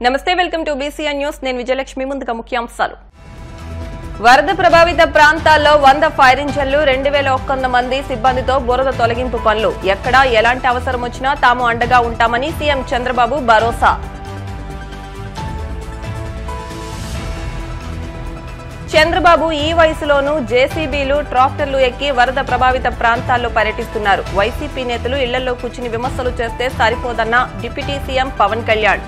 నమస్తే, welcome to BCN news. నేను విజయలక్ష్మి. ముందుగా ముఖ్యాంశాలు. వరద ప్రభావిత ప్రాంతాల్లో 100 ఫైర్ ఇంజన్లు, 2100 మంది సిబ్బందితో బురద తొలగింపు పనులు. ఎక్కడా ఎలాంటి అవసరం వచ్చినా తాము అండగా ఉంటామని సీఎం చంద్రబాబు భరోసా. చంద్రబాబు ఈ వయసులోనూ జేసీబీలు, ట్రాక్టర్లు ఎక్కి వరద ప్రభావిత ప్రాంతాల్లో పర్యటిస్తున్నారు. వైసీపీ నేతలు ఇళ్లలో కూర్చుని విమర్శలు చేస్తే సరిపోదన్న డిప్యూటీ సీఎం పవన్ కళ్యాణ్.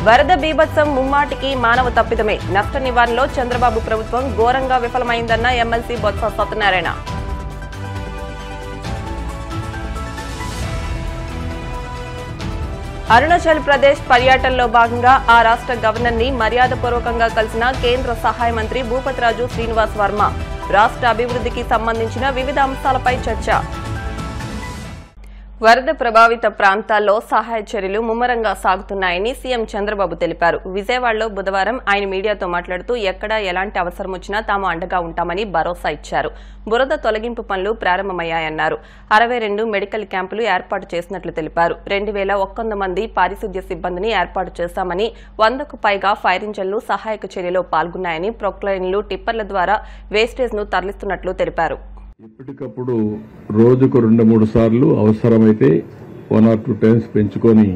వరద బీభత్సం ముమ్మాటికి మానవ తప్పిదమే. నష్ట నివారణలో చంద్రబాబు ప్రభుత్వం ఘోరంగా విఫలమైందన్న ఎమ్మెల్సీ బొత్స సత్యనారాయణ. అరుణాచల్ ప్రదేశ్ పర్యటనలో భాగంగా ఆ రాష్ట్ర గవర్నర్ ని మర్యాదపూర్వకంగా కలిసిన కేంద్ర సహాయ మంత్రి భూపతిరాజు శ్రీనివాస్ వర్మ. రాష్ట్ర అభివృద్ధికి సంబంధించిన వివిధ అంశాలపై చర్చ. వరద ప్రభావిత ప్రాంతాల్లో సహాయ చర్యలు ముమ్మరంగా సాగుతున్నాయని సీఎం చంద్రబాబు తెలిపారు. విజయవాడలో బుధవారం ఆయన మీడియాతో మాట్లాడుతూ ఎక్కడా ఎలాంటి అవసరం వచ్చినా తాము అండగా ఉంటామని భరోసా ఇచ్చారు. బురద తొలగింపు పనులు ప్రారంభమయ్యాయన్నారు. 62 మెడికల్ క్యాంపులు ఏర్పాటు చేసినట్లు తెలిపారు. 2100 మంది పారిశుద్ధ్య సిబ్బందిని ఏర్పాటు చేశామని, 100కు పైగా ఫైర్ ఇంజన్లు సహాయక చర్యలో పాల్గొన్నాయని, ప్రొక్లైన్లు, టిప్పర్ల ద్వారా వేస్టేజ్ ను తరలిస్తున్నట్లు తెలిపారు. ఇప్పటికప్పుడు రోజుకు 2-3 సార్లు అవసరమైతే 1 or 2 టైమ్స్ పెంచుకొని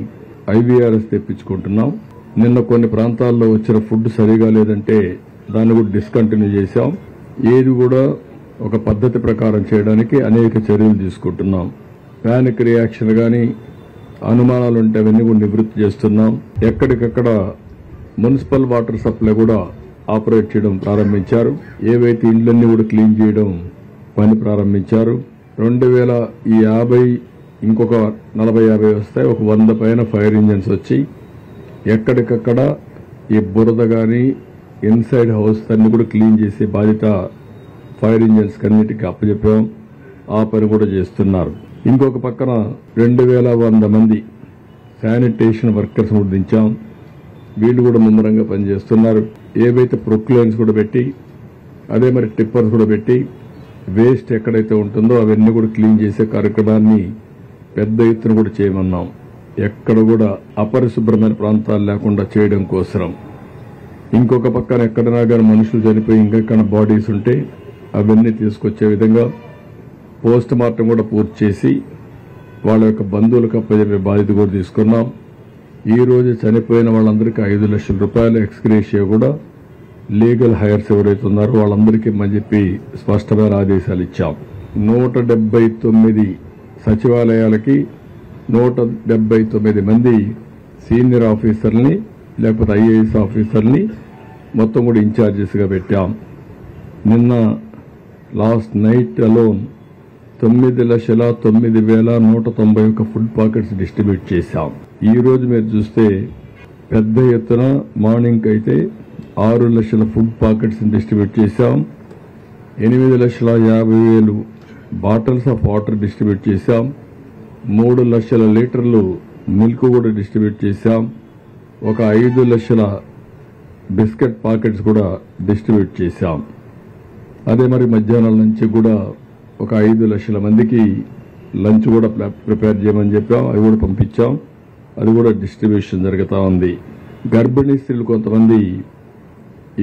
ఐవీఆర్ఎస్ తెప్పించుకుంటున్నాం. నిన్న కొన్ని ప్రాంతాల్లో వచ్చిన ఫుడ్ సరిగా లేదంటే దాన్ని కూడా డిస్కంటిన్యూ చేశాం. ఏది కూడా ఒక పద్ధతి ప్రకారం చేయడానికి అనేక చర్యలు తీసుకుంటున్నాం. ప్యానిక్ రియాక్షన్ గాని అనుమానాలు ఉంటే అవన్నీ కూడా నివృత్తి చేస్తున్నాం. ఎక్కడికక్కడ మున్సిపల్ వాటర్ సప్లై కూడా ఆపరేట్ చేయడం ప్రారంభించారు. ఏవైతే ఇండ్లన్నీ కూడా క్లీన్ చేయడం పని ప్రారంభించారు. 2050 ఇంకొక 40-50 వస్తాయి. ఒక 100 పైన ఫైర్ ఇంజన్స్ వచ్చి ఎక్కడికక్కడ ఈ బురద గాని ఇన్సైడ్ హౌస్ అన్ని కూడా క్లీన్ చేసే బాధ్యత ఫైర్ ఇంజన్స్ అన్నిటికీ అప్పచెప్పాం. ఆ పని కూడా చేస్తున్నారు. ఇంకొక పక్కన 2100 మంది శానిటేషన్ వర్కర్స్ కూడా దించాం. వీళ్ళు కూడా ముమ్మరంగా పనిచేస్తున్నారు. ఏవైతే ప్రొక్లైన్స్ కూడా పెట్టి, అదే మరి టిప్పర్స్ కూడా పెట్టి వేస్ట్ ఎక్కడైతే ఉంటుందో అవన్నీ కూడా క్లీన్ చేసే కార్యక్రమాన్ని పెద్ద ఎత్తున కూడా చేయమన్నాం. ఎక్కడ కూడా అపరిశుభ్రమైన ప్రాంతాలు లేకుండా చేయడం కోసం. ఇంకొక పక్కన ఎక్కడైనా కానీ మనుషులు చనిపోయి ఇంకెక్కడ బాడీస్ ఉంటే అవన్నీ తీసుకొచ్చే విధంగా పోస్ట్ మార్టం కూడా పూర్తి చేసి వాళ్ళ యొక్క బంధువులకు అప్పచెప్పే బాధ్యత కూడా తీసుకున్నాం. ఈ రోజు చనిపోయిన వాళ్ళందరికీ 5 లక్షల రూపాయల ఎక్స్గ్రేషియా కూడా లీగల్ హైర్స్ ఎవరైతే ఉన్నారో వాళ్ళందరికీ అని చెప్పి స్పష్టమైన ఆదేశాలు ఇచ్చాం. 179 సచివాలయాలకి 179 మంది సీనియర్ ఆఫీసర్ని లేకపోతే ఐఏఎస్ ఆఫీసర్ని మొత్తం కూడా ఇన్ఛార్జెస్ గా పెట్టాం. నిన్న last night alone 9,09,191 food packets distribute చేశాం. ఈ రోజు మీరు చూస్తే పెద్ద ఎత్తున మార్నింగ్ అయితే 6 లక్షల ఫుడ్ పాకెట్స్ డిస్ట్రిబ్యూట్ చేశాం. 8,50,000 బాటిల్స్ ఆఫ్ వాటర్ డిస్ట్రిబ్యూట్ చేశాం. 3 లక్షల లీటర్లు మిల్క్ కూడా డిస్ట్రిబ్యూట్ చేశాం. ఒక 5 లక్షల బిస్కెట్ పాకెట్స్ కూడా డిస్ట్రిబ్యూట్ చేశాం. అదే మరి మధ్యాహ్నం నుంచి కూడా ఒక 5 లక్షల మందికి లంచ్ కూడా ప్రిపేర్ చేయమని చెప్పాం. అవి కూడా పంపించాం. అది కూడా డిస్ట్రిబ్యూషన్ జరుగుతూ ఉంది. గర్భిణీ స్త్రీలు కొంతమంది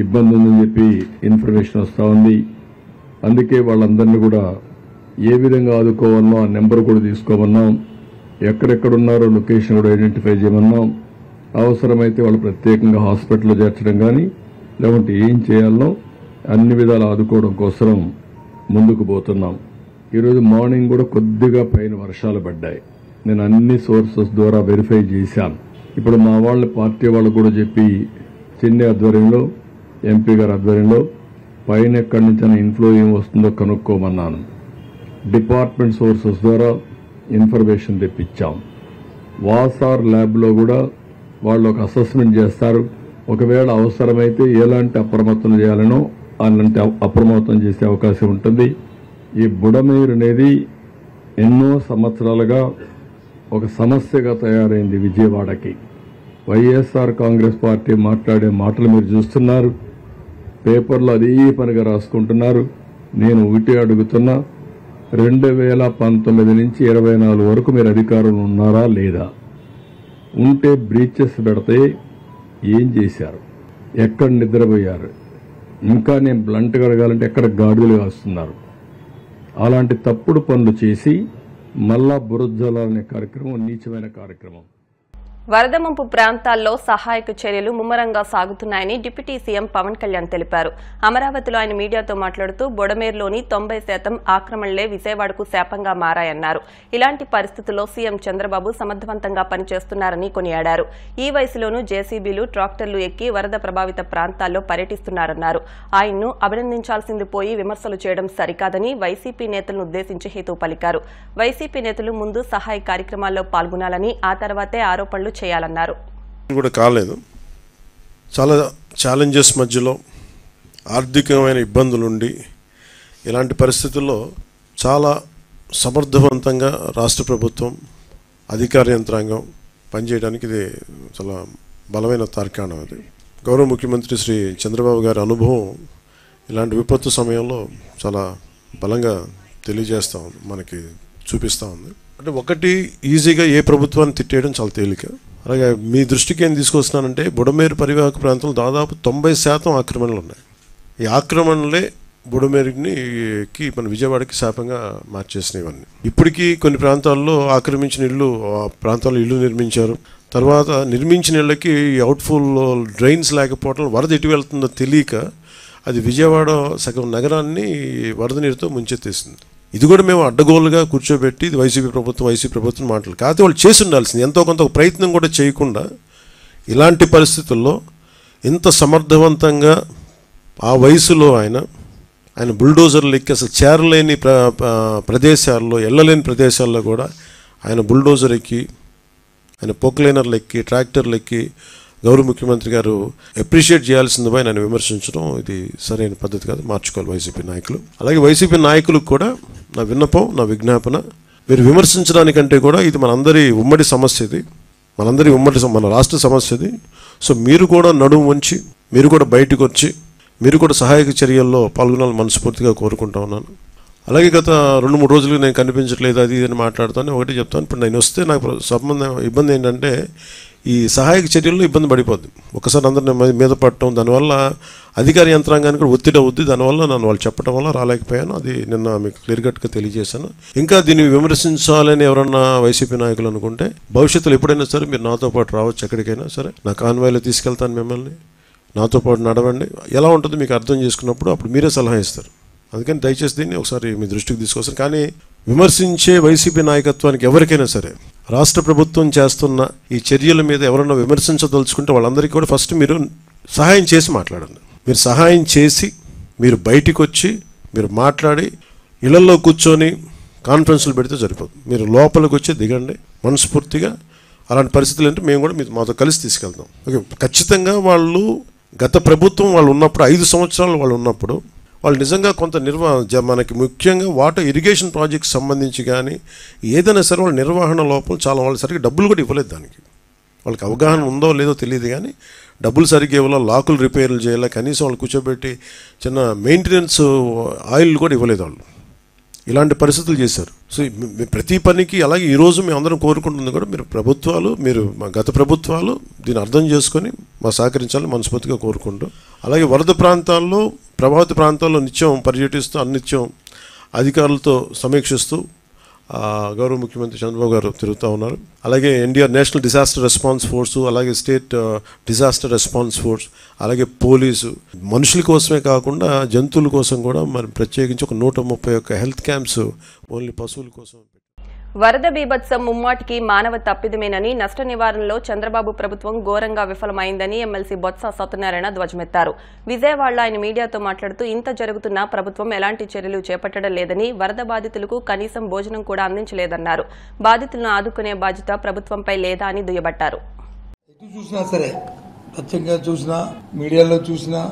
ఇబ్బంది ఉందని చెప్పి ఇన్ఫర్మేషన్ వస్తూ ఉంది. అందుకే వాళ్ళందరినీ కూడా ఏ విధంగా ఆదుకోవాలనో ఆ నెంబర్ కూడా తీసుకోమన్నాం. ఎక్కడెక్కడున్నారో లొకేషన్ కూడా ఐడెంటిఫై చేయమన్నాం. అవసరమైతే వాళ్ళు ప్రత్యేకంగా హాస్పిటల్లో చేర్చడం కానీ లేకుంటే ఏం చేయాలనో అన్ని విధాలు ఆదుకోవడం కోసం ముందుకు పోతున్నాం. ఈరోజు మార్నింగ్ కూడా కొద్దిగా పైన వర్షాలు పడ్డాయి. నేను అన్ని సోర్సెస్ ద్వారా వెరిఫై చేశాను. ఇప్పుడు మా వాళ్ళ పార్టీ వాళ్ళు కూడా చెప్పి చిన్న ఆధ్వర్యంలో, ఎంపీ గారి ఆధ్వర్యంలో పైన ఎక్కడి నుంచి ఇన్ఫ్లో ఏం వస్తుందో కనుక్కోమన్నాను. డిపార్ట్మెంట్ సోర్సెస్ ద్వారా ఇన్ఫర్మేషన్ తెప్పించాం. వాసార్ ల్యాబ్లో కూడా వాళ్ళు ఒక అసెస్మెంట్ చేస్తారు. ఒకవేళ అవసరమైతే ఎలాంటి అప్రమత్తం చేయాలనో అలాంటి అప్రమత్తం చేసే అవకాశం ఉంటుంది. ఈ బుడమేరు అనేది ఎన్నో సంవత్సరాలుగా ఒక సమస్యగా తయారైంది విజయవాడకి. వైఎస్ఆర్ కాంగ్రెస్ పార్టీ మాట్లాడే మాటలు మీరు చూస్తున్నారు. పేపర్లో అదే పనిగా రాసుకుంటున్నారు. నేను ఒకటి అడుగుతున్నా, 2019 నుంచి 24 వరకు మీరు అధికారంలో ఉన్నారా లేదా? ఉంటే బ్రీచెస్ పెడితే ఏం చేశారు? ఎక్కడ నిద్రపోయారు? ఇంకా నేను బ్లంట్గా అడగాలంటే ఎక్కడ గాడిదలు కాస్తున్నారు? అలాంటి తప్పుడు పనులు చేసి మళ్ళా బురజలాలనే కార్యక్రమం నీచమైన కార్యక్రమం. వరద ముంపు ప్రాంతాల్లో సహాయక చర్యలు ముమ్మరంగా సాగుతున్నాయని డిప్యూటీ సీఎం పవన్ కళ్యాణ్ తెలిపారు. అమరావతిలో ఆయన మీడియాతో మాట్లాడుతూ బొడమేరులోని 90% ఆక్రమణలే విజయవాడకు శాపంగా మారాయన్నారు. ఇలాంటి పరిస్థితుల్లో సీఎం చంద్రబాబు సమర్థవంతంగా పనిచేస్తున్నారని కొనియాడారు. ఈ వయసులోనూ జేసీబీలు, ట్రాక్టర్లు ఎక్కి వరద ప్రభావిత ప్రాంతాల్లో పర్యటిస్తున్నారన్నారు. ఆయన్ను అభినందించాల్సింది పోయి విమర్శలు చేయడం సరికాదని వైసీపీ నేతలను ఉద్దేశించి హితవు పలికారు. వైసీపీ నేతలు ముందు సహాయ కార్యక్రమాల్లో పాల్గొనాలని, ఆ తర్వాతే ఆరోపణలు చేయాలన్నారు. కూడా కాలేదు. చాలా ఛాలెంజెస్ మధ్యలో ఆర్థికమైన ఇబ్బందులుండి ఇలాంటి పరిస్థితుల్లో చాలా సమర్థవంతంగా రాష్ట్ర ప్రభుత్వం అధికార యంత్రాంగం పనిచేయడానికి ఇది చాలా బలమైన తార్కాణం. అది గౌరవ ముఖ్యమంత్రి శ్రీ చంద్రబాబు గారి అనుభవం ఇలాంటి విపత్తు సమయంలో చాలా బలంగా తెలియజేస్తూ ఉంది, మనకి చూపిస్తూ ఉంది. అంటే ఒకటి, ఈజీగా ఏ ప్రభుత్వాన్ని తిట్టేయడం చాలా తేలిక. అలాగే మీ దృష్టికి ఏం తీసుకొస్తున్నానంటే బుడమేరు పరివాహక ప్రాంతంలో దాదాపు 90% ఆక్రమణలు ఉన్నాయి. ఈ ఆక్రమణలే బుడమేరుకి మన విజయవాడకి శాపంగా మార్చేసినాయి. ఇవన్నీ ఇప్పటికీ కొన్ని ప్రాంతాల్లో ఆక్రమించిన ఇళ్ళు, ఆ ప్రాంతాల్లో ఇళ్ళు నిర్మించారు. తర్వాత నిర్మించిన ఇళ్ళకి అవుట్ఫుల్ డ్రైన్స్ లేకపోవడం, వరద ఎటు వెళ్తుందో తెలియక అది విజయవాడ సగం నగరాన్ని వరద నీరుతో ముంచెత్తేసింది. ఇది కూడా మేము అడ్డగోలుగా కూర్చోబెట్టి ఇది వైసీపీ ప్రభుత్వం మాటలు కాకపోతే వాళ్ళు చేసి ఉండాల్సింది. ఎంతో కొంత ప్రయత్నం కూడా చేయకుండా ఇలాంటి పరిస్థితుల్లో ఇంత సమర్థవంతంగా ఆ వయసులో ఆయన బుల్డోజర్లు ఎక్కి అసలు చేరలేని ప్రదేశాల్లో, ఎల్లలేని ప్రదేశాల్లో కూడా ఆయన బుల్డోజర్ ఎక్కి, ఆయన పొక్లైనర్లు ఎక్కి, ట్రాక్టర్లు ఎక్కి గౌరవ ముఖ్యమంత్రి గారు అప్రిషియేట్ చేయాల్సింది పోయి ఆయన విమర్శించడం ఇది సరైన పద్ధతి కాదు, మార్చుకోవాలి వైసీపీ నాయకులు. అలాగే వైసీపీ నాయకులకు కూడా నా విన్నపం, నా విజ్ఞాపన, మీరు విమర్శించడానికంటే కూడా ఇది మనందరి ఉమ్మడి సమస్య, ఇది మన రాష్ట్ర సమస్య ఇది. సో మీరు కూడా నడుము వంచి, మీరు కూడా బయటకు వచ్చి, మీరు కూడా సహాయక చర్యల్లో పాల్గొనాలని మనస్ఫూర్తిగా కోరుకుంటా ఉన్నాను. అలాగే గత 2-3 రోజులు నేను కనిపించట్లేదు అది ఇది అని మాట్లాడుతాను. ఒకటి చెప్తాను, ఇప్పుడు నేను వస్తే నాకు ఇబ్బంది ఏంటంటే ఈ సహాయక చర్యల్లో ఇబ్బంది పడిపోద్ది. ఒకసారి అందరిని మీద పడటం, దానివల్ల అధికార యంత్రాంగానికి కూడా ఒత్తిడి అవుద్ది. దానివల్ల నన్ను వాళ్ళు చెప్పడం వల్ల రాలేకపోయాను. అది నిన్న మీకు క్లియర్ కట్గా తెలియజేశాను. ఇంకా దీన్ని విమర్శించాలని ఎవరన్నా వైసీపీ నాయకులు అనుకుంటే భవిష్యత్తులో ఎప్పుడైనా సరే మీరు నాతో పాటు రావచ్చు, ఎక్కడికైనా సరే నా కాన్వాయ్లో తీసుకెళ్తాను మిమ్మల్ని, నాతో పాటు నడవండి. ఎలా ఉంటుందో మీకు అర్థం చేసుకున్నప్పుడు అప్పుడు మీరే సలహా ఇస్తారు. అందుకని దయచేసి దీన్ని ఒకసారి మీ దృష్టికి తీసుకొస్తారు. కానీ విమర్శించే వైసీపీ నాయకత్వానికి ఎవరికైనా సరే రాష్ట్ర ప్రభుత్వం చేస్తున్న ఈ చర్యల మీద ఎవరన్నా విమర్శించదలుచుకుంటే వాళ్ళందరికీ కూడా ఫస్ట్ మీరు సహాయం చేసి మాట్లాడండి. మీరు సహాయం చేసి మీరు బయటికి వచ్చి మీరు మాట్లాడి ఇళ్లలో కూర్చొని కాన్ఫరెన్స్లు పెడితే సరిపోతుంది. మీరు లోపలికి వచ్చి దిగండి మనస్ఫూర్తిగా. అలాంటి పరిస్థితులు అంటే మేము కూడా మాతో కలిసి తీసుకెళ్తాం. ఓకే, ఖచ్చితంగా వాళ్ళు గత ప్రభుత్వం వాళ్ళు ఉన్నప్పుడు 5 సంవత్సరాలు వాళ్ళు ఉన్నప్పుడు వాళ్ళు నిజంగా కొంత మనకి ముఖ్యంగా వాటర్ ఇరిగేషన్ ప్రాజెక్ట్స్ సంబంధించి కానీ ఏదైనా సరే వాళ్ళ నిర్వహణ లోపల చాలా వాళ్ళు సరిగ్గా డబ్బులు కూడా ఇవ్వలేదు. దానికి వాళ్ళకి అవగాహన ఉందో లేదో తెలియదు కానీ డబ్బులు సరిగ్గా ఇవ్వాల, లాకులు రిపేర్లు చేయాలి, కనీసం వాళ్ళు కూర్చోబెట్టి చిన్న మెయింటెనెన్స్ ఆయిల్ కూడా ఇవ్వలేదు వాళ్ళు. ఇలాంటి పరిస్థితులు చేశారు. సో ప్రతి పనికి అలాగే ఈరోజు మేము అందరం కోరుకుంటుంది కూడా మీరు మా గత ప్రభుత్వాలు దీన్ని అర్థం చేసుకొని మా సహకరించాలని మనస్ఫూర్తిగా కోరుకుంటూ, అలాగే వరద ప్రాంతాల్లో, ప్రభావిత ప్రాంతాల్లో నిత్యం పర్యటిస్తూ అన్నిత్యం అధికారులతో సమీక్షిస్తూ గౌరవ ముఖ్యమంత్రి చంద్రబాబు గారు తిరుగుతూ ఉన్నారు. అలాగే NDR national disaster response force, అలాగే స్టేట్ డిజాస్టర్ రెస్పాన్స్ ఫోర్స్, అలాగే పోలీసు, మనుషుల కోసమే కాకుండా జంతువుల కోసం కూడా మరి ప్రత్యేకించి ఒక 131 హెల్త్ క్యాంప్స్ ఓన్లీ పశువుల కోసం. వరద బీభత్సం ముమ్మాటికి మానవ తప్పిదమేనని, నష్ట నివారణలో చంద్రబాబు ప్రభుత్వం ఘోరంగా విఫలమైందని ఎమ్మెల్సీ బొత్స సత్యనారాయణ ధ్వజమెత్తారు. విజయవాడలో ఆయన మీడియాతో మాట్లాడుతూ ఇంత జరుగుతున్నా ప్రభుత్వం ఎలాంటి చర్యలు చేపట్టడం లేదని, వరద బాధితులకు కనీసం భోజనం కూడా అందించలేదన్నారు. బాధితులను ఆదుకునే బాధ్యత ప్రభుత్వంపై లేదా అని దుయ్యబట్టారు. ఎటు చూసినా సరే, ప్రత్యేకంగా చూసినా, మీడియాలో చూసినా,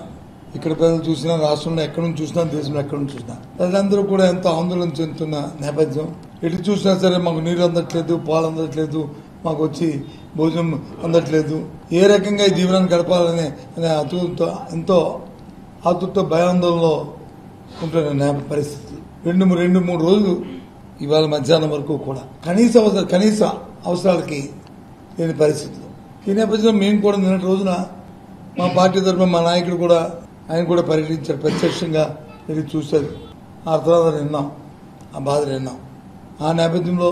ఇక్కడ ప్రజలు చూసినా, రాష్ట్రంలో ఎక్కడి నుంచి చూసినా, దేశంలో ఎక్కడి నుంచి చూసినా ప్రజలందరూ కూడా ఎంతో ఆందోళన చెందుతున్న నేపథ్యం. ఎటు చూసినా సరే మాకు నీరు అందట్లేదు, పాలు అందట్లేదు, మాకు వచ్చి భోజనం అందట్లేదు, ఏ రకంగా ఈ జీవనాన్ని గడపాలనే ఎంతో ఆతృత భయాందోళనలో ఉంటున్న పరిస్థితి. 2-3 రోజులు ఇవాళ మధ్యాహ్నం వరకు కూడా కనీస అవసరాలకి లేని పరిస్థితులు. ఈ నేపథ్యంలో మేము కూడా నిన్నటి రోజున మా పార్టీ తరఫున మా నాయకుడు కూడా ఆయన కూడా పర్యటించారు, ప్రత్యక్షంగా వెళ్ళి చూశారు. ఆ తర్వాత విన్నాం, ఆ బాధలు విన్నాం. ఆ నేపథ్యంలో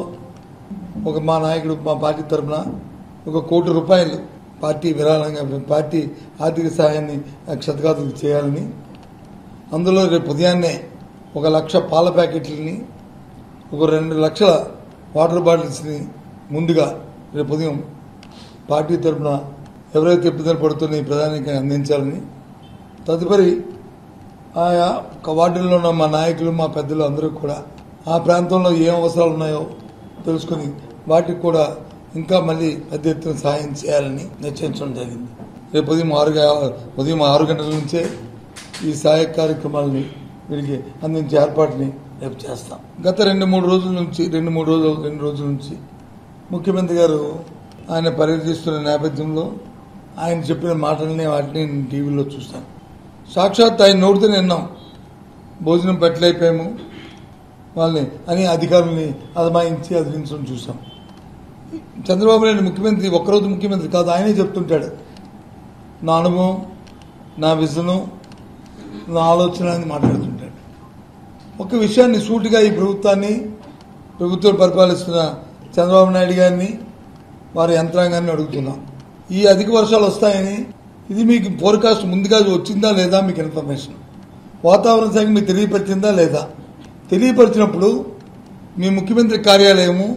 మా నాయకుడు మా పార్టీ తరఫున ₹1 కోటి పార్టీ విరాళంగా పార్టీ ఆర్థిక సహాయాన్ని క్షతగాతులకు చేయాలని, అందులో రేపు ఉదయాన్నే 1,00,000 పాల ప్యాకెట్లని 2 లక్షల వాటర్ బాటిల్స్ని ముందుగా రేపు ఉదయం పార్టీ తరఫున ఎవరైతే ఇబ్బందులు పడుతున్నాయో ప్రధానికి అందించాలని, తదుపరి ఆయా వార్డుల్లో ఉన్న మా నాయకులు మా పెద్దలు అందరూ కూడా ఆ ప్రాంతంలో ఏం అవసరాలు ఉన్నాయో తెలుసుకుని వాటికి కూడా ఇంకా మళ్ళీ పెద్ద ఎత్తున సహాయం చేయాలని నిశ్చయించడం జరిగింది. రేపు ఉదయం 6 గంటల నుంచే ఈ సహాయ కార్యక్రమాలని వీరికి అందించే ఏర్పాటుని రేపు చేస్తాం. గత 2 రోజుల నుంచి ముఖ్యమంత్రి గారు ఆయన పర్యటిస్తున్న నేపథ్యంలో ఆయన చెప్పిన మాటల్ని వాటిని టీవీలో చూస్తాను. సాక్షాత్ ఆయన నోటితో విన్నాం, భోజనం పెట్టలేకపోయాము వాళ్ళని అని అధికారుల్ని అదమాయించి అదిలించడం చూసాం. చంద్రబాబు నాయుడు ముఖ్యమంత్రి ఒక్కరోజు ముఖ్యమంత్రి కాదు, ఆయనే చెప్తుంటాడు నా అనుభవం, నా విజను, నా ఆలోచన అని మాట్లాడుతుంటాడు. ఒక విషయాన్ని సూటిగా ఈ ప్రభుత్వం పరిపాలిస్తున్న చంద్రబాబు నాయుడు గారిని వారి యంత్రాంగాన్ని అడుగుతున్నాం. ఈ అధిక వర్షాలు వస్తాయని ఇది మీకు ఫోర్కాస్ట్ ముందుగా వచ్చిందా లేదా, మీకు ఇన్ఫర్మేషన్ వాతావరణ శాఖ మీకు తెలియపరిచిందా లేదా? తెలియపరిచినప్పుడు మీ ముఖ్యమంత్రి కార్యాలయము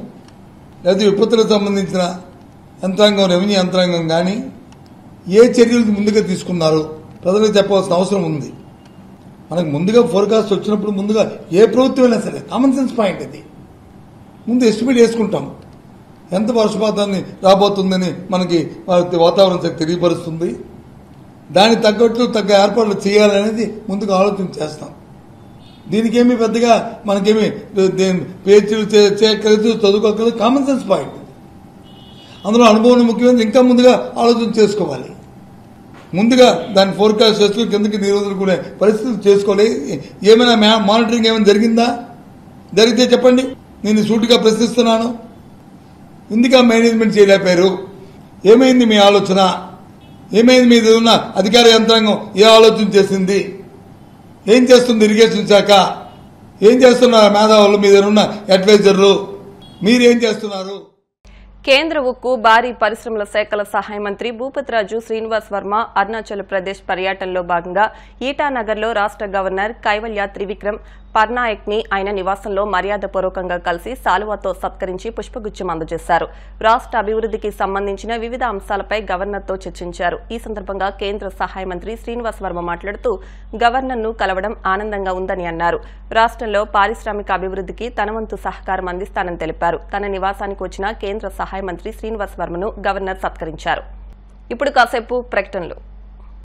లేదా విపత్తులకు సంబంధించిన యంత్రాంగం, రెవెన్యూ యంత్రాంగం కానీ ఏ చర్యలు ముందుగా తీసుకున్నారు ప్రజలకు చెప్పవలసిన అవసరం ఉంది. మనకు ముందుగా ఫోర్కాస్ట్ వచ్చినప్పుడు ముందుగా ఏ ప్రభుత్వం అయినా సరే కామన్ సెన్స్ పాయింట్ ఇది, ముందు ఎస్టిమేట్ వేసుకుంటాం. ఎంత వర్షపాతాన్ని రాబోతుందని మనకి వాతావరణ శాఖ తెలియపరుస్తుంది. దానికి తగ్గ ఏర్పాట్లు చేయాలనేది ముందుగా ఆలోచన చేస్తాం. దీనికేమీ పెద్దగా మనకేమి పేచీలు చేయక్కర్లేదు, చదువుకోక్కర్లేదు, కామన్ సెన్స్ పాయింట్. అందులో అనుభవం ముఖ్యమంత్రి ఇంకా ముందుగా ఆలోచన చేసుకోవాలి. ముందుగా దాన్ని ఫోర్కాస్ట్ చేసుకుని కిందకి నిరోధులుకునే పరిస్థితులు చేసుకోవాలి. ఏమైనా మానిటరింగ్ ఏమైనా జరిగిందా? జరిగితే చెప్పండి, నేను సూటిగా ప్రశ్నిస్తున్నాను. ఇందుగా మేనేజ్మెంట్ చేయలేపారు. ఏమైంది మీ ఆలోచన? ఏమైంది మీద ఉన్న అధికార యంత్రాంగం ఏ ఆలోచన చేసింది? ఏం చేస్తుంది ఇరిగేషన్ శాఖ? ఏం చేస్తున్నారు మేధావులు, మీద ఉన్న అడ్వైజర్లు? మీరేం చేస్తున్నారు? కేంద్ర ఉక్కు భారీ పరిశ్రమల శాఖల సహాయ మంత్రి భూపతిరాజు శ్రీనివాస్ వర్మ అరుణాచల్ ప్రదేశ్ పర్యటనలో భాగంగా ఈటానగర్లో రాష్ట గవర్నర్ కైవల్య త్రివిక్రమ్ పర్నాయక్ ని ఆయన నివాసంలో మర్యాదపూర్వకంగా కలిసి శాలువాతో సత్కరించి పుష్పగుచ్చం అందజేశారు. రాష్ట అభివృద్దికి సంబంధించిన వివిధ అంశాలపై గవర్నర్తో చర్చించారు. ఈ సందర్భంగా కేంద్ర సహాయ మంత్రి శ్రీనివాస్ వర్మ మాట్లాడుతూ గవర్నర్ను కలవడం ఆనందంగా ఉందని అన్నారు. రాష్టంలో పారిశ్రామిక అభివృద్దికి తన వంతు సహకారం అందిస్తానని తెలిపారు. తన నివాసానికి వచ్చిన కేంద్ర సహాయ మంత్రి శ్రీనివాస్ వర్మను గవర్నర్ సత్కరించారు. ఇప్పుడు కాసేపు ప్రకటనలు.